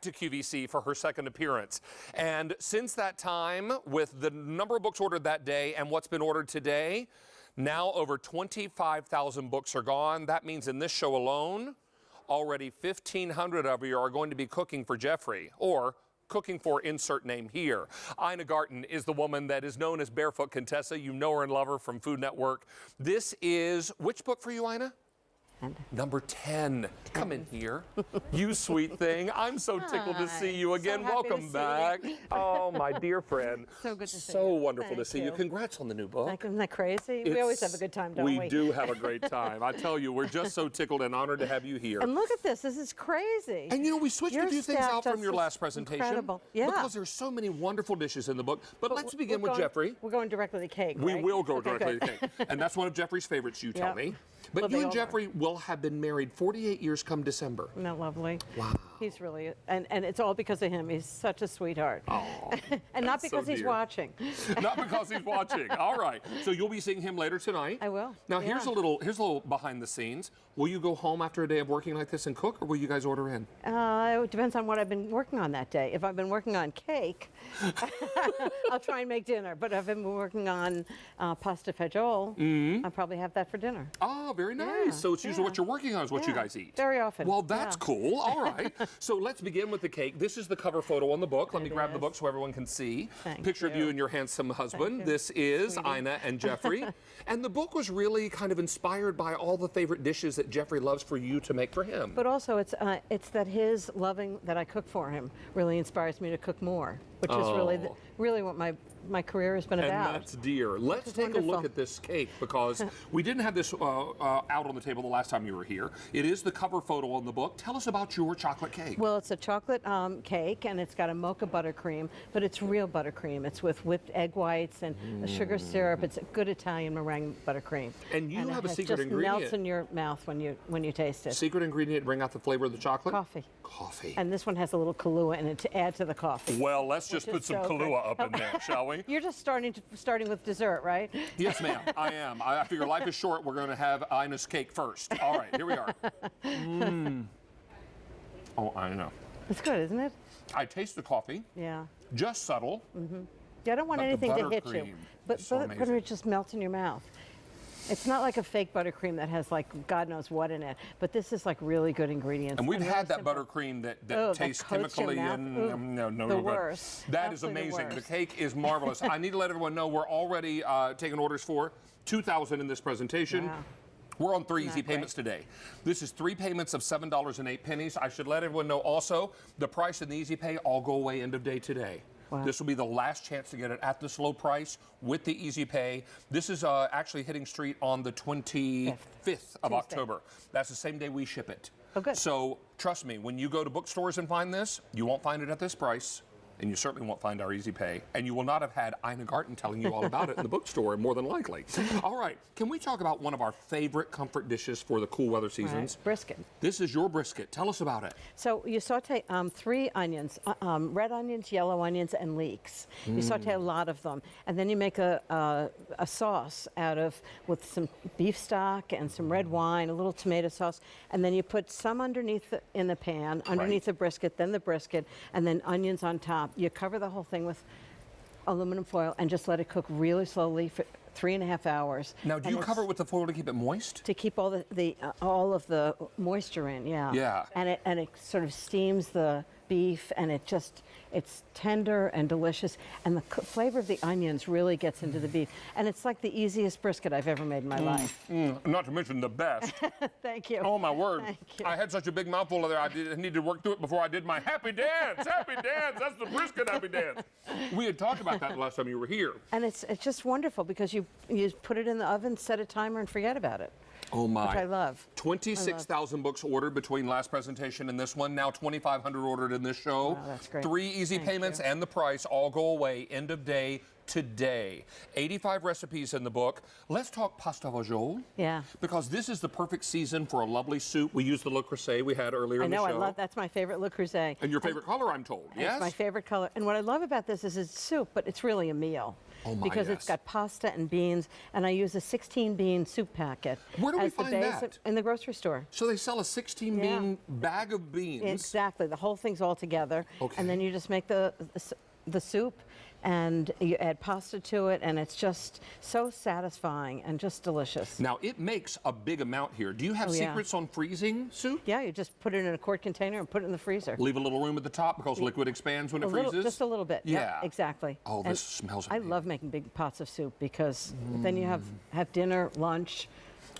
to QVC for her second appearance. And since that time, with the number of books ordered that day and what's been ordered today, now over 25,000 books are gone. That means in this show alone, already 1,500 of you are going to be cooking for Jeffrey, or cooking for insert name here. Ina Garten is the woman that is known as Barefoot Contessa. You know her and love her from Food Network. This is, which book for you, Ina? Number 10. Come in here. You sweet thing. I'm so tickled to see you again. Welcome back. Oh, my dear friend. So good to see you. So wonderful to see you. Congrats on the new book. Isn't that crazy? We always have a good time, don't we? We do have a great time. I tell you, we're just so tickled and honored to have you here. And look at this. This is crazy. And you know, we switched a few things out from your last presentation. Incredible. Yeah. Because there's so many wonderful dishes in the book. But let's begin with Jeffrey. We're going directly to cake, We right? will go directly to cake. And that's one of Jeffrey's favorites, you tell me. But you and Jeffrey will have been married 48 years come December. Isn't that lovely? Wow. He's really, and it's all because of him. He's such a sweetheart. Oh, and not because he's watching. Not because he's watching. All right. So you'll be seeing him later tonight. I will. Now here's a little behind the scenes. Will you go home after a day of working like this and cook, or will you guys order in? It depends on what I've been working on that day. If I've been working on cake, I'll try and make dinner. But if I've been working on pasta fagioli, I'll probably have that for dinner. Oh, very nice. Yeah, so it's usually what you're working on is what you guys eat. Very often. Well, that's cool. All right. So let's begin with the cake. This is the cover photo on the book. Let me grab the book so everyone can see. Picture of you and your handsome husband. This is Ina and Jeffrey. And the book was really kind of inspired by all the favorite dishes that Jeffrey loves for you to make for him. But also it's that his loving that I cook for him really inspires me to cook more, which is really what my career has been about. And that's dear. Let's take a look at this cake, because we didn't have this out on the table the last time you were here. It is the cover photo on the book. Tell us about your chocolate cake. Well, it's a chocolate cake, and it's got a mocha buttercream, but it's real buttercream. It's with whipped egg whites and a sugar syrup. It's a good Italian meringue buttercream. And you have a secret just ingredient. Melts in your mouth when you taste it. Secret ingredient to bring out the flavor of the chocolate? Coffee. Coffee. And this one has a little Kahlua in it to add to the coffee. Well, let's just put some Kahlua up in there, shall we? You're just starting with dessert, right? Yes, ma'am. I am. I figure life is short. We're going to have Ina's cake first. All right, here we are. Oh, I know. It's good, isn't it? I taste the coffee. Yeah. Just subtle. Yeah, I don't want anything to hit you, but it just melts in your mouth. It's not like a fake buttercream that has like God knows what in it, but this is like really good ingredients. And we've had that buttercream that tastes chemically and the worst. That is amazing. The cake is marvelous. I need to let everyone know we're already taking orders for 2,000 in this presentation. Wow. We're on 3 easy payments today. This is 3 payments of $7.08. I should let everyone know also the price and the easy pay all go away end of day today. Wow. This will be the last chance to get it at this low price with the easy pay. This is actually hitting street on the 25th of October. That's the same day we ship it. Oh, good. So trust me, when you go to bookstores and find this, you won't find it at this price. And you certainly won't find our easy pay. And you will not have had Ina Garten telling you all about it in the bookstore, more than likely. All right, can we talk about one of our favorite comfort dishes for the cool weather seasons? Right. Brisket. This is your brisket. Tell us about it. So you saute 3 onions, red onions, yellow onions, and leeks. You saute a lot of them. And then you make a sauce with some beef stock and some red wine, a little tomato sauce. And then you put some underneath in the pan, underneath the brisket, then the brisket, and then onions on top. You cover the whole thing with aluminum foil and just let it cook really slowly for 3.5 hours. Now, do you cover it with the foil to keep it moist? To keep all of the moisture in, yeah. Yeah. And it sort of steams the beef, and it's tender and delicious, and the flavor of the onions really gets into the beef. And it's like the easiest brisket I've ever made in my life. Not to mention the best. Thank you. Oh, my word. Thank you. I had such a big mouthful of there, I needed to work through it before I did my happy dance. Happy dance. That's the brisket happy dance. We had talked about that the last time you were here. And it's just wonderful because you put it in the oven, set a timer, and forget about it. Oh my. Which I love. 26,000 books ordered between last presentation and this one. Now 2,500 ordered in this show. Wow, that's great. 3 easy payments and the price all go away end of day today. 85 recipes in the book. Let's talk pasta vajol. Yeah. Because this is the perfect season for a lovely soup. We used the Le Creuset we had earlier in the show. I know, that's my favorite Le Creuset. And your favorite color, I'm told, yes? It's my favorite color. And what I love about this is it's soup, but it's really a meal. Oh my, because yes. it's got pasta and beans, and I use a 16-bean soup packet. Where do we as the find base that? In the grocery store. So they sell a 16-bean bag of beans. Exactly. The whole thing's all together. Okay. And then you just make the soup, and you add pasta to it, and it's just so satisfying and just delicious. Now, it makes a big amount here. Do you have secrets on freezing soup? Yeah, you just put it in a quart container and put it in the freezer. Leave a little room at the top because liquid expands when it freezes? Just a little bit. Yeah. Yep, exactly. Oh, And this smells I amazing. love making big pots of soup because then you have dinner, lunch.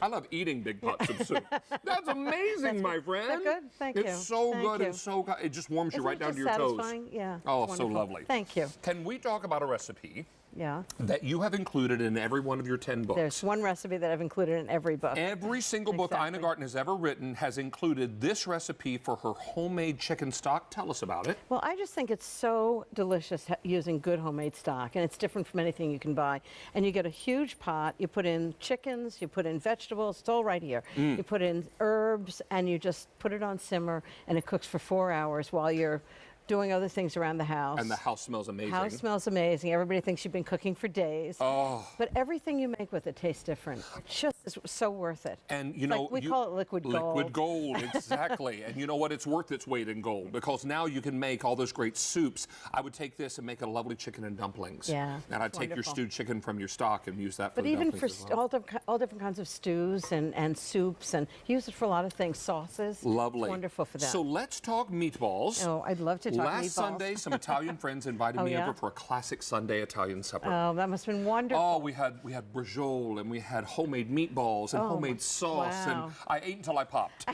I love eating big pots of soup. That's amazing, my friend. Is that good? Thank you. It's so Thank good. you. It's so good. It just warms you Isn't right it down to just your satisfying? toes. Yeah. Oh, it's so wonderful. lovely. Thank you. Can we talk about a recipe Yeah. that you have included in every one of your 10 books? There's one recipe that I've included in every book. Every single book Exactly. Ina Garten has ever written has included this recipe for her homemade chicken stock. Tell us about it. Well, I just think it's so delicious using good homemade stock, and it's different from anything you can buy. And you get a huge pot, you put in chickens, you put in vegetables, it's all right here. You put in herbs, and you just put it on simmer, and it cooks for 4 hours while you're doing other things around the house. And the house smells amazing. House smells amazing. Everybody thinks you've been cooking for days. Oh. But everything you make with it tastes different. It just is so worth it. And you It's know, like we call it liquid gold. Liquid gold, exactly. And you know what? It's worth its weight in gold because now you can make all those great soups. I would take this and make a lovely chicken and dumplings. Yeah, And I'd it's take your wonderful. stewed chicken from your stock and use that for But the even dumplings for as well. all different kinds of stews and soups, and use it for a lot of things, sauces. Lovely. It's wonderful for that. So let's talk meatballs. Oh, I'd love to talk Last meatballs. Sunday, some Italian friends invited Oh, me yeah? over for a classic Sunday Italian supper. Oh, that must have been wonderful. Oh, we had brajol and we had homemade meatballs and homemade sauce, wow. and I ate until I popped.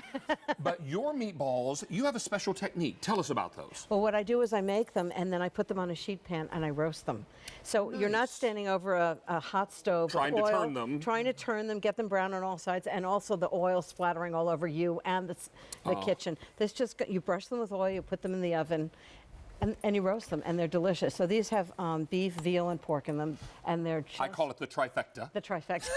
But your meatballs, you have a special technique. Tell us about those. Well, what I do is I make them, and then I put them on a sheet pan, and I roast them. So you're not standing over a hot stove Trying with to oil, turn them. trying to turn them, get them brown on all sides, and also the oil splattering all over you and the kitchen. This just you brush them with oil, you put them in the oven, and you roast them, and they're delicious. So these have beef, veal, and pork in them, and they're just I call it the trifecta. the trifecta.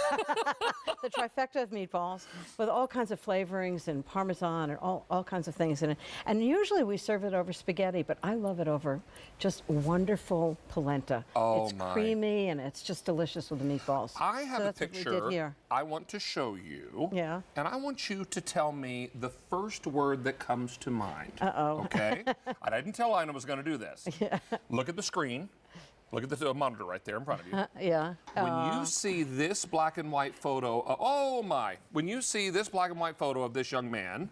The trifecta of meatballs with all kinds of flavorings and Parmesan and all kinds of things in it. And usually we serve it over spaghetti, but I love it over just wonderful polenta. Oh, it's my. creamy and it's just delicious with the meatballs. I have So a that's what we picture did here. I want to show you. Yeah. And I want you to tell me the first word that comes to mind. Uh-oh. Okay? I didn't tell Ina I was going to do this. Look at the screen. Look at the monitor right there in front of you. Yeah. When you see this black and white photo, oh my, when you see this black and white photo of this young man,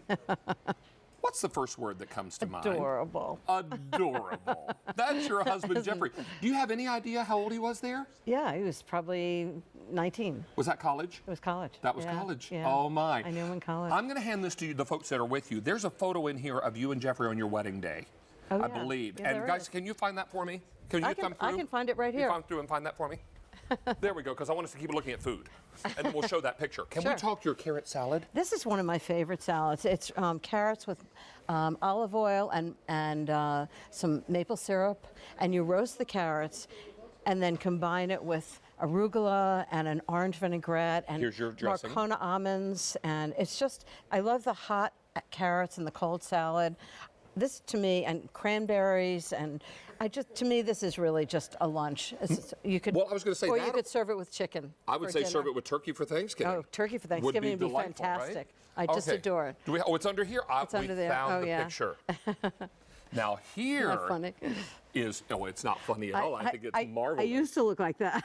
what's the first word that comes to mind? Adorable. Adorable. That's your husband, Jeffrey. Do you have any idea how old he was there? Yeah, he was probably 19. Was that college? It was college. That was Yeah, college. yeah. Oh my. I knew him in college. I'm going to hand this to you, the folks that are with you. There's a photo in here of you and Jeffrey on your wedding day. Oh, I yeah. believe. Yeah, and there guys, is. can you find that for me? Can you I thumb through? can find it right Can here. you thumb through and find that for me? There we go, because I want us to keep looking at food. And then we'll show that picture. Can we Sure. talk your carrot salad? This is one of my favorite salads. It's carrots with olive oil and some maple syrup, and you roast the carrots, and then combine it with arugula and an orange vinaigrette and Here's your dressing. Marcona almonds, and it's just I love the hot carrots and the cold salad. This to me and cranberries and to me this is really just a lunch. You could Well, I was gonna say or you that- could serve it with chicken. I would for say dinner. serve it with turkey for Thanksgiving. Oh, turkey for Would Thanksgiving would be delightful, right? fantastic. I just Okay. adore it. Do we, oh, it's under here? It's under there. Found Oh, the yeah. picture. Now here Isn't that funny? is, oh, it's not funny at all. I think it's marvelous. I used to look like that.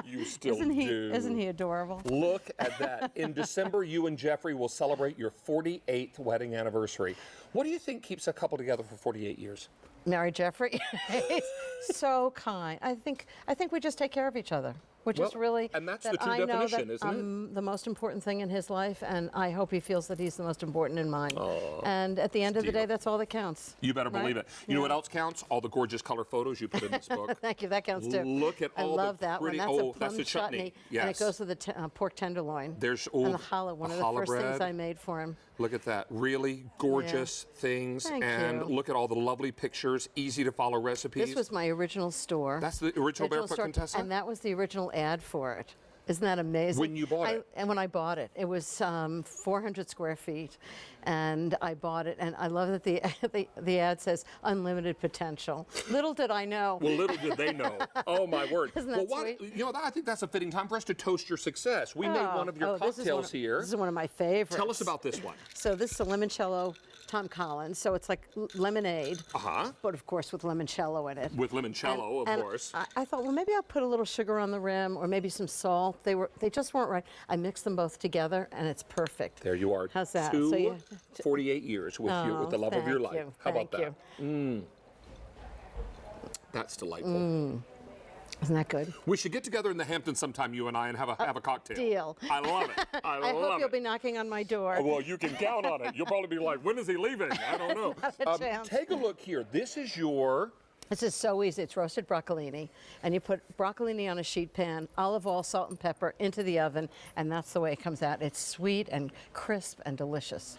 You still isn't he? do. Isn't he adorable? Look at that. In December, you and Jeffrey will celebrate your 48th wedding anniversary. What do you think keeps a couple together for 48 years? Marry Jeffrey. He's so kind. I think we just take care of each other, which is Well, really and that's the that true I know definition, that isn't it? I'm the most important thing in his life, and I hope he feels that he's the most important in mine. And at the end of the day, that's all that counts. You better Right? believe it. You know Yeah. what else counts? All the gorgeous color photos you put in this book. Thank you. That counts too. Look at I all the love that pretty- one. That's oh, a that's plum the chutney. and it Yes. goes with the pork tenderloin. There's and oh, the challah. One the of the challah first things bread. I made for him. Look at that. Really gorgeous things. Thank and you. look at all the lovely pictures, easy to follow recipes. This was my original store. That's the original Barefoot store, Contessa? and that was the original ad for it. Isn't that amazing? When you bought it? And when I bought it, it was 400 square feet, and I bought it, and I love that the ad says unlimited potential. Little did I know. Well, little did they know. Oh, my word. Isn't that sweet? You know, I think that's a fitting time for us to toast your success. We made one of your cocktails here. This is one of my favorites. Tell us about this one. So this is a limoncello Tom Collins. So it's like lemonade, Uh-huh. but of course with limoncello in it. With limoncello, of course. I thought, well, maybe I'll put a little sugar on the rim, or maybe some salt. They just weren't right. I mixed them both together, and it's perfect. There you are. How's that? 48 years with you, with the love of your life. How about that? That's delightful. Isn't that good? We should get together in the Hamptons sometime, you and I, and have a cocktail. Deal. I love it. I hope you'll be knocking on my door. Well, you can count on it. You'll probably be like, when is he leaving? I don't know. Not a chance. Take a look here. This is your... This is so easy. It's roasted broccolini, and you put broccolini on a sheet pan, olive oil, salt, and pepper into the oven, and that's the way it comes out. It's sweet and crisp and delicious.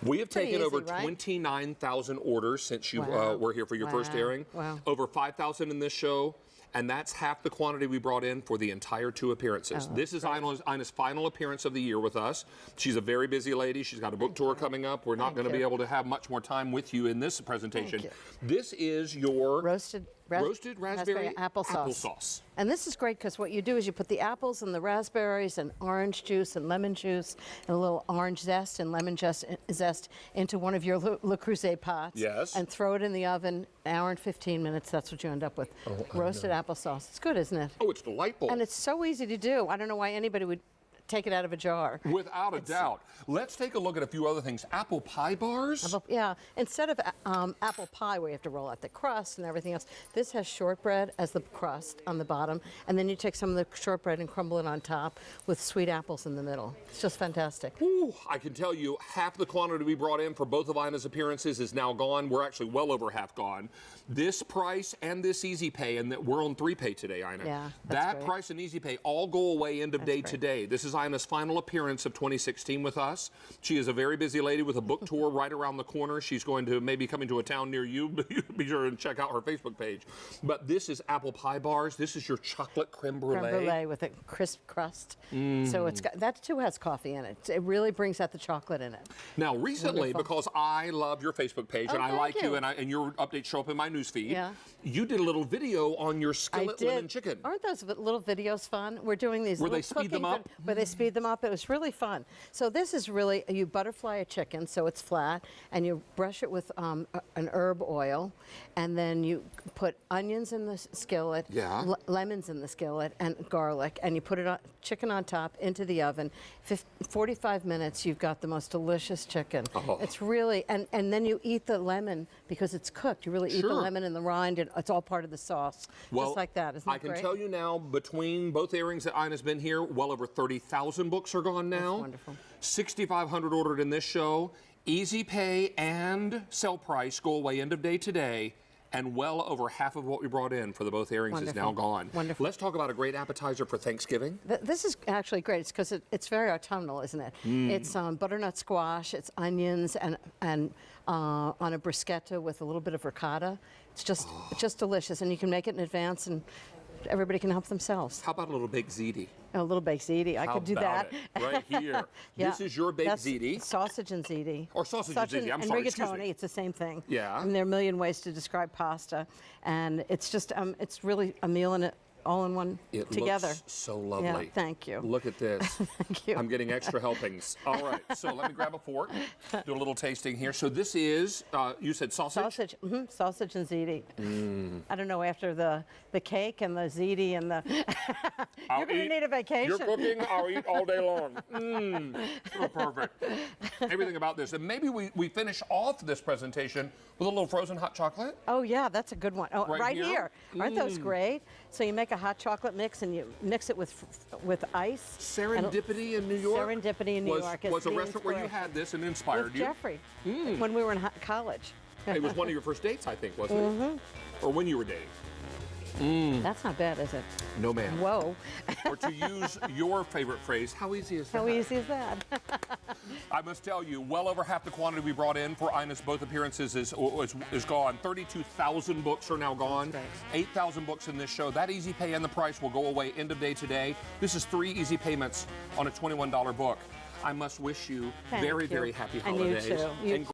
We have taken easy, over right? 29,000 orders since you Wow. were here for your first airing. Wow. Over 5,000 in this show. And that's half the quantity we brought in for the entire 2 appearances. This is Ina's final appearance of the year with us. She's a very busy lady. She's got a book tour coming up. We're not going to be able to have much more time with you in this presentation. This is your Roasted raspberry applesauce. And this is great because what you do is you put the apples and the raspberries and orange juice and lemon juice and a little orange zest and lemon zest into one of your Le Creuset pots. Yes. And throw it in the oven, an hour and 15 minutes. That's what you end up with. Roasted applesauce. It's good, isn't it? Oh, it's delightful. And it's so easy to do. I don't know why anybody would take it out of a jar. Without a doubt. Let's take a look at a few other things. Apple pie bars? Yeah, instead of apple pie where you have to roll out the crust and everything else, this has shortbread as the crust on the bottom, and then you take some of the shortbread and crumble it on top with sweet apples in the middle. It's just fantastic. Ooh, I can tell you half the quantity we brought in for both of Ina's appearances is now gone. We're actually well over half gone. This price and this Easy Pay, and we're on 3Pay today, Ina. Yeah, that price and Easy Pay all go away end of day today. This is Ina's final appearance of 2016 with us. She is a very busy lady with a book tour right around the corner. She's going to maybe coming to a town near you. Be sure and check out her Facebook page. But this is apple pie bars. This is your chocolate creme brulee. Creme brulee with a crisp crust. So it's got, that too has coffee in it. It really brings out the chocolate in it. Now, recently, because I love your Facebook page and I like you, and your updates show up in my newsfeed, you did a little video on your skillet lemon chicken. Aren't those little videos fun? We're doing these Where little they speed them up? Where they speed them up. It was really fun. So this is really, you butterfly a chicken so it's flat, and you brush it with an herb oil, and then you put onions in the skillet, lemons in the skillet, and garlic, and you put it on, chicken on top into the oven. 45 minutes, you've got the most delicious chicken. It's really, and then you eat the lemon because it's cooked. You really eat the lemon and the rind, and it's all part of the sauce. Well, just like that. Isn't that great? I can tell you now, between both airings that Ina's been here, well over 30,000 books are gone now. That's wonderful. 6,500 ordered in this show. Easy Pay and sell price go away end of day today. And well over half of what we brought in for the both airings is now gone. Wonderful. Let's talk about a great appetizer for Thanksgiving. This is actually great. It's because it's very autumnal, isn't it? It's butternut squash, it's onions, and on a bruschetta with a little bit of ricotta. It's just delicious, and you can make it in advance, and everybody can help themselves. How about a little baked ziti? A little baked ziti. I could do that. Right here. This is your baked ziti. Sausage and ziti. Or sausage and ziti. I'm sorry. And rigatoni. It's the same thing. Yeah. I mean, there are a million ways to describe pasta, and it's just it's really a meal in it. All in one together. Looks so lovely. Yeah, thank you. Look at this. Thank you. I'm getting extra helpings. All right, so let me grab a fork, do a little tasting here. So this is, you said sausage? Sausage, sausage and ziti. I don't know, after the cake and the ziti and the, you're going to need a vacation. You're cooking, I'll eat all day long. So perfect. Everything about this. And maybe we finish off this presentation with a little frozen hot chocolate. Oh yeah, that's a good one. Oh, Right here. Aren't those great? So you make a hot chocolate mix and you mix it with ice. Serendipity in New York? Serendipity in New York. Was a restaurant where you had this and inspired with you? Jeffrey, when we were in college. It was one of your first dates, I think, wasn't it? Or when you were dating? That's not bad, is it? No, ma'am. Whoa. Or to use your favorite phrase, how easy is that? How easy is that? I must tell you, well over half the quantity we brought in for Ina's both appearances is gone. 32,000 books are now gone. 8,000 books in this show. That easy pay and the price will go away end of day today. This is 3 easy payments on a $21 book. I must wish you Thank very, you. very happy And you holidays. too. You And